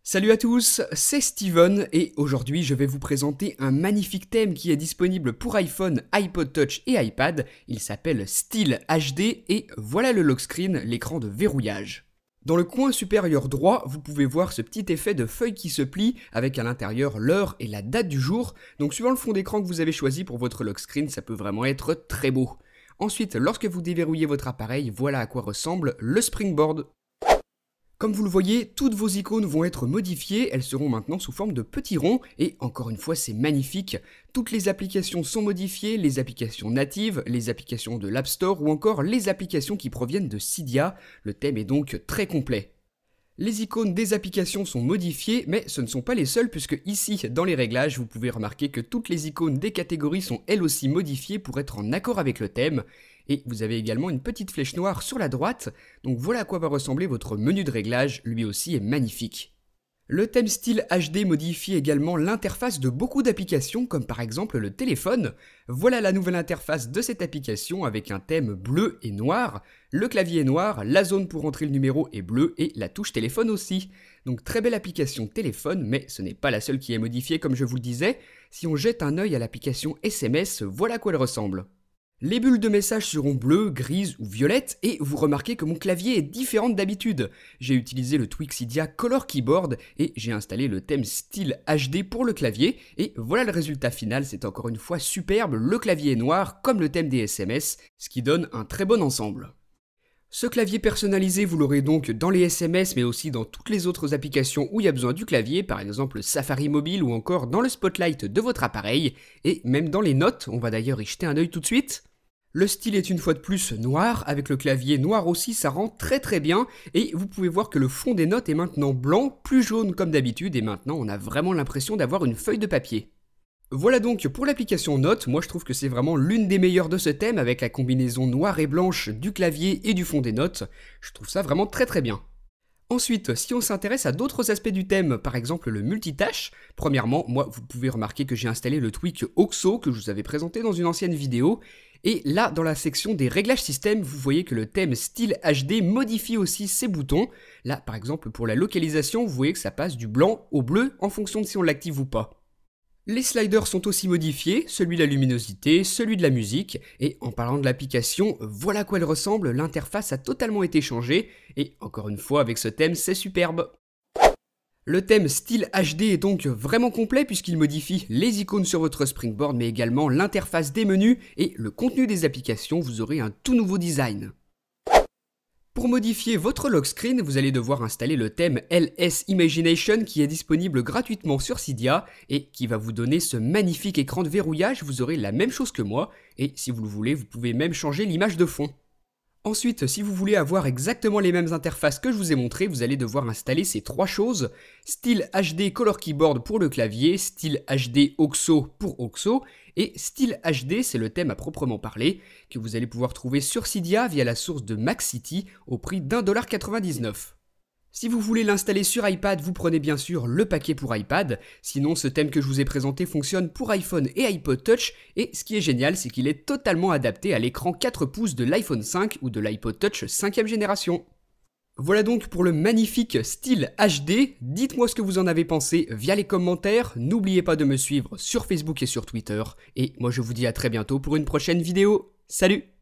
Salut à tous, c'est Steven et aujourd'hui je vais vous présenter un magnifique thème qui est disponible pour iPhone, iPod Touch et iPad. Il s'appelle Style HD et voilà le lock screen, l'écran de verrouillage. Dans le coin supérieur droit, vous pouvez voir ce petit effet de feuille qui se plie avec à l'intérieur l'heure et la date du jour. Donc suivant le fond d'écran que vous avez choisi pour votre lock screen, ça peut vraiment être très beau. Ensuite, lorsque vous déverrouillez votre appareil, voilà à quoi ressemble le Springboard. Comme vous le voyez, toutes vos icônes vont être modifiées, elles seront maintenant sous forme de petits ronds, et encore une fois c'est magnifique. Toutes les applications sont modifiées, les applications natives, les applications de l'App Store ou encore les applications qui proviennent de Cydia. Le thème est donc très complet. Les icônes des applications sont modifiées, mais ce ne sont pas les seules puisque ici, dans les réglages, vous pouvez remarquer que toutes les icônes des catégories sont elles aussi modifiées pour être en accord avec le thème. Et vous avez également une petite flèche noire sur la droite, donc voilà à quoi va ressembler votre menu de réglage, lui aussi est magnifique. Le thème Style HD modifie également l'interface de beaucoup d'applications, comme par exemple le téléphone. Voilà la nouvelle interface de cette application avec un thème bleu et noir. Le clavier est noir, la zone pour entrer le numéro est bleue et la touche téléphone aussi. Donc très belle application téléphone, mais ce n'est pas la seule qui est modifiée comme je vous le disais. Si on jette un œil à l'application SMS, voilà à quoi elle ressemble. Les bulles de messages seront bleues, grises ou violettes et vous remarquez que mon clavier est différent d'habitude. J'ai utilisé le Tweak Cydia Color Keyboard et j'ai installé le thème Style HD pour le clavier et voilà le résultat final, c'est encore une fois superbe, le clavier est noir comme le thème des SMS, ce qui donne un très bon ensemble. Ce clavier personnalisé, vous l'aurez donc dans les SMS mais aussi dans toutes les autres applications où il y a besoin du clavier, par exemple Safari Mobile ou encore dans le Spotlight de votre appareil, et même dans les notes, on va d'ailleurs y jeter un œil tout de suite. Le style est une fois de plus noir, avec le clavier noir aussi, ça rend très bien, et vous pouvez voir que le fond des notes est maintenant blanc, plus jaune comme d'habitude, et maintenant on a vraiment l'impression d'avoir une feuille de papier. Voilà donc pour l'application Notes, moi je trouve que c'est vraiment l'une des meilleures de ce thème avec la combinaison noire et blanche du clavier et du fond des notes, je trouve ça vraiment très bien. Ensuite, si on s'intéresse à d'autres aspects du thème, par exemple le multitâche, premièrement, moi vous pouvez remarquer que j'ai installé le tweak OXO que je vous avais présenté dans une ancienne vidéo, et là dans la section des réglages système, vous voyez que le thème Style HD modifie aussi ses boutons. Là par exemple pour la localisation, vous voyez que ça passe du blanc au bleu en fonction de si on l'active ou pas. Les sliders sont aussi modifiés, celui de la luminosité, celui de la musique, et en parlant de l'application, voilà à quoi elle ressemble, l'interface a totalement été changée, et encore une fois avec ce thème c'est superbe. Le thème Style HD est donc vraiment complet puisqu'il modifie les icônes sur votre Springboard mais également l'interface des menus et le contenu des applications, vous aurez un tout nouveau design. Pour modifier votre lock screen, vous allez devoir installer le thème LS Imagination qui est disponible gratuitement sur Cydia et qui va vous donner ce magnifique écran de verrouillage. Vous aurez la même chose que moi et si vous le voulez, vous pouvez même changer l'image de fond. Ensuite, si vous voulez avoir exactement les mêmes interfaces que je vous ai montré, vous allez devoir installer ces trois choses. Style HD Color Keyboard pour le clavier, Style HD OXO pour OXO, et Style HD, c'est le thème à proprement parler, que vous allez pouvoir trouver sur Cydia via la source de MaxCity au prix d'1,99 $. Si vous voulez l'installer sur iPad, vous prenez bien sûr le paquet pour iPad, sinon ce thème que je vous ai présenté fonctionne pour iPhone et iPod Touch, et ce qui est génial c'est qu'il est totalement adapté à l'écran 4 pouces de l'iPhone 5 ou de l'iPod Touch 5e génération. Voilà donc pour le magnifique Style HD, dites-moi ce que vous en avez pensé via les commentaires, n'oubliez pas de me suivre sur Facebook et sur Twitter, et moi je vous dis à très bientôt pour une prochaine vidéo, salut!